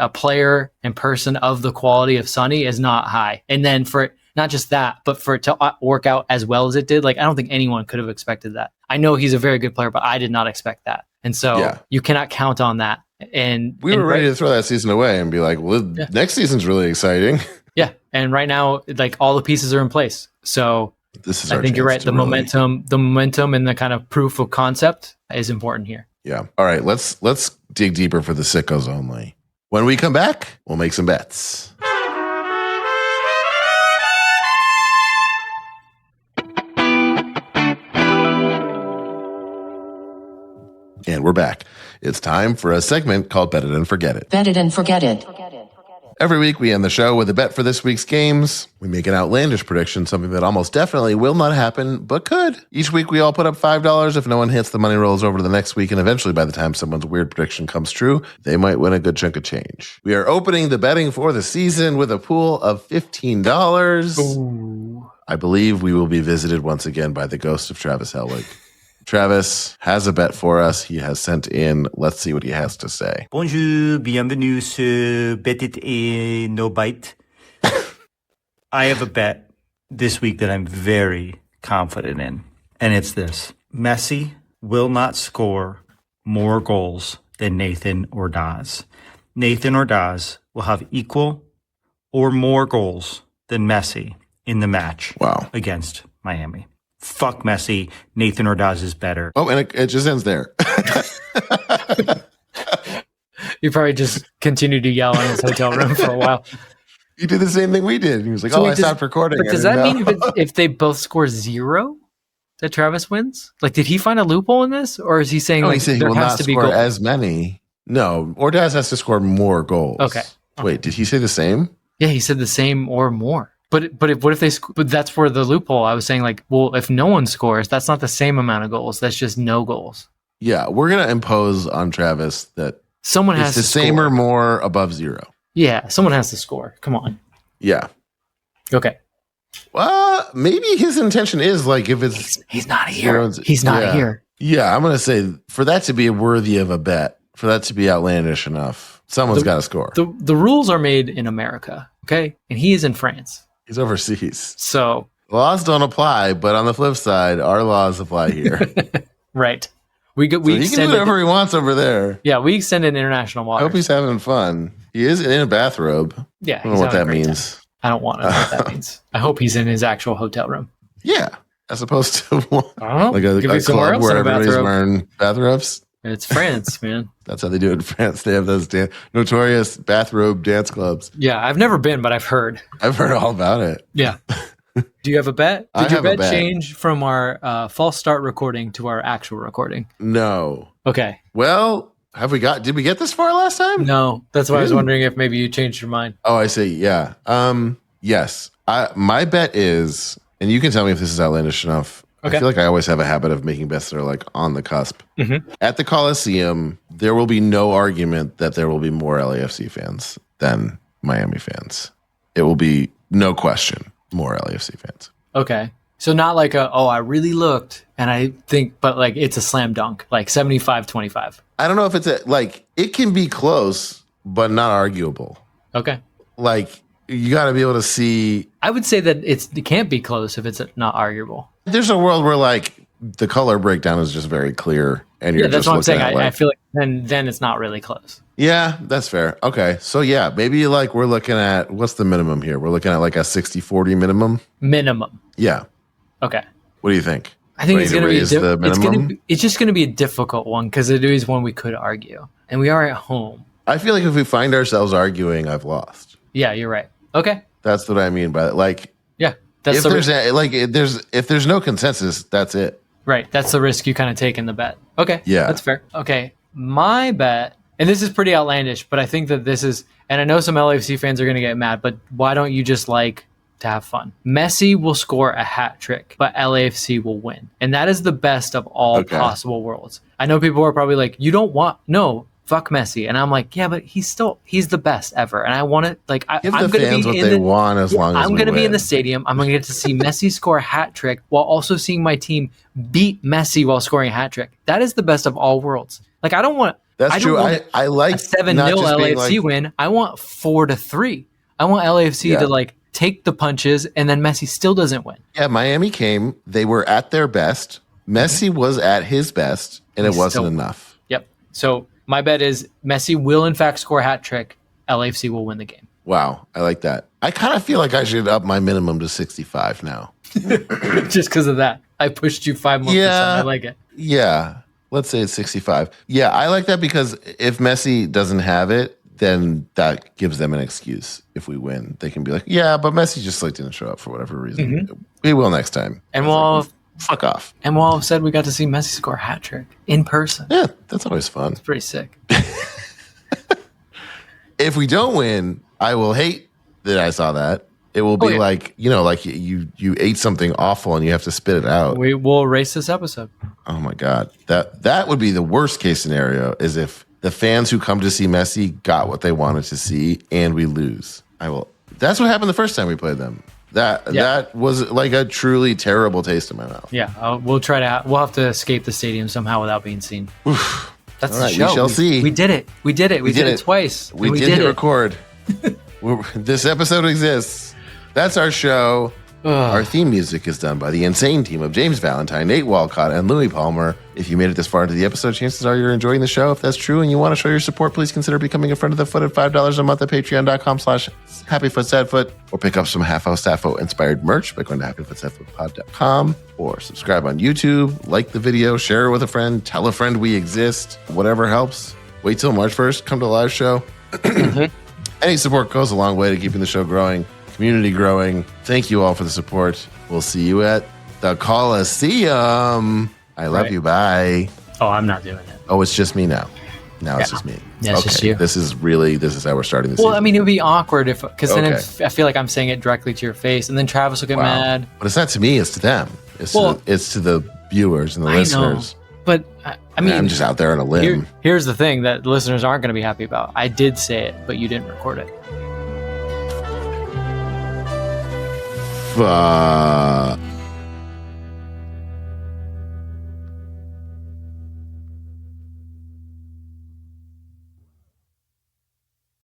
player and person of the quality of Sonny is not high. And then for it, not just that, but for it to work out as well as it did, like I don't think anyone could have expected that. I know he's a very good player, but I did not expect that, and so you cannot count on that. And we were ready to throw that season away and be like, well, next season's really exciting. Yeah, and right now, like all the pieces are in place, so. This is I think you're right. The momentum and the kind of proof of concept is important here. Yeah. All right. Let's dig deeper for the sickos only. When we come back, we'll make some bets. And we're back. It's time for a segment called Bet It and Forget It. Bet it and forget it. Every week, we end the show with a bet for this week's games. We make an outlandish prediction, something that almost definitely will not happen, but could. Each week, we all put up $5. If no one hits, the money rolls over to the next week, and eventually, by the time someone's weird prediction comes true, they might win a good chunk of change. We are opening the betting for the season with a pool of $15. Ooh. I believe we will be visited once again by the ghost of Travis Helwig. Travis has a bet for us. He has sent in. Let's see what he has to say. Bonjour, bienvenue sur Bet It et No Bite. I have a bet this week that I'm very confident in, and it's this. Messi will not score more goals than Nathan Ordaz. Nathan Ordaz will have equal or more goals than Messi in the match against Miami. Fuck Messi. Nathan Ordaz is better. Oh, and it just ends there. You probably just continued to yell in his hotel room for a while. He did the same thing we did. He was like, I stopped recording. But does that mean if they both score 0, that Travis wins? Like, did he find a loophole in this? Or is he saying he said he there will has not to be score goals? as many? No, Ordaz has to score more goals. Okay. Wait, did he say the same? Yeah, he said the same or more. But what if they? But that's where the loophole. I was saying, like, well, if no one scores, that's not the same amount of goals. That's just no goals. Yeah, we're gonna impose on Travis that someone has to the same score. or more above 0. Yeah, someone has to score. Come on. Yeah. Okay. Well, maybe his intention is like if it's he's not here. He's not here. Yeah, I'm gonna say for that to be worthy of a bet, for that to be outlandish enough, someone's got to score. The rules are made in America, okay, and he is in France. He's overseas. So laws don't apply, but on the flip side, our laws apply here. Right. We can do whatever he wants over there. Yeah, we extended international waters. I hope he's having fun. He is in a bathrobe. Yeah. I don't know what that means. Time. I don't want to know what that means. I hope he's in his actual hotel room. Yeah. As opposed to like a club where everybody's wearing bathrobes. It's France, man. That's how they do it in France. They have those notorious bathrobe dance clubs. Yeah, I've never been, but I've heard. I've heard all about it. Yeah. Do you have a bet? Did your bet change from our false start recording to our actual recording? No. Okay. Well, did we get this far last time? No. That's why I was wondering if maybe you changed your mind. Oh, I see. Yeah. Yes. My bet is, and you can tell me if this is outlandish enough. Okay. I feel like I always have a habit of making bets that are like on the cusp. Mm-hmm. At the Coliseum, there will be no argument that there will be more LAFC fans than Miami fans. It will be no question more LAFC fans. Okay. So not like I really looked and I think, but like it's a slam dunk, like 75-25. I don't know if it's it can be close, but not arguable. Okay. Like you got to be able to see. I would say that it can't be close if it's not arguable. There's a world where like the color breakdown is just very clear, and you're that's just what I'm saying. I feel like then it's not really close. Yeah, that's fair. Okay, so yeah, maybe like we're looking at what's the minimum here? We're looking at like a 60-40 minimum. Minimum. Yeah. Okay. What do you think? I think it's going to be the minimum. It's just going to be a difficult one because it is one we could argue, and we are at home. I feel like if we find ourselves arguing, I've lost. Yeah, you're right. Okay. That's what I mean by like. Yeah, that's if there's no consensus, that's it. Right. That's the risk you kind of take in the bet. Okay. Yeah. That's fair. Okay. My bet, and this is pretty outlandish, but I think that this is, and I know some LAFC fans are going to get mad, but why don't you just like to have fun? Messi will score a hat trick, but LAFC will win. And that is the best of all possible worlds. I know people are probably like, fuck Messi. And I'm like, yeah, but he's the best ever. And I want to, like, Give I'm the going to fans be what in they the, want as long as I'm we going to be in win. the stadium. I'm going to get to see Messi score a hat trick while also seeing my team beat Messi while scoring a hat trick. That is the best of all worlds. Like, I don't want, That's true. I like a 7-0 not just being LAFC win. I want 4-3. I want LAFC to like take the punches and then Messi still doesn't win. Yeah, Miami came. They were at their best. Messi was at his best, and it wasn't enough. Yep. So my bet is Messi will in fact score a hat trick. LAFC will win the game. Wow, I like that. I kind of feel like I should up my minimum to 65 now. Just because of that. I pushed you 5 more percent. I like it. Yeah. Let's say it's 65. Yeah, I like that because if Messi doesn't have it, then that gives them an excuse. If we win, they can be like, yeah, but Messi just like didn't show up for whatever reason. We will next time. And fuck off. And we'll have said we got to see Messi score a hat trick in person. Yeah, that's always fun. It's pretty sick. If we don't win, I will hate that I saw that. It will be like, like you ate something awful and you have to spit it out. We will erase this episode. Oh my God. That would be the worst case scenario, is if the fans who come to see Messi got what they wanted to see and we lose. That's what happened the first time we played them. That was like a truly terrible taste in my mouth. Yeah, we'll have to escape the stadium somehow without being seen. That's All the right, show. we shall see. We did it. We did it. We did it twice. We did hit record. This episode exists. That's our show. Our theme music is done by the insane team of James Valentine, Nate Walcott, and Louis Palmer. If you made it this far into the episode, chances are you're enjoying the show. If that's true and you want to show your support, please consider becoming a friend of the foot at $5 a month at patreon.com/happyfootsadfoot, or pick up some Half House Sappho inspired merch by going to happyfootsadfootpod.com, or subscribe on YouTube, like the video, share it with a friend, tell a friend we exist, whatever helps. Wait till March 1st, come to the live show. Any support goes a long way to keeping the show growing, community growing. Thank you all for the support. We'll see you at the Coliseum. I love you. Bye. Oh, I'm not doing it. Oh, it's just me now. It's just me. Yeah, it's just you. This is how we're starting this. Well, I mean, it would be awkward because then I feel like I'm saying it directly to your face, and then Travis will get mad. But it's not to me; it's to them. It's to the viewers and the listeners. Know, but I mean, I'm just out there on a limb. Here's the thing that the listeners aren't going to be happy about. I did say it, but you didn't record it. Fuck.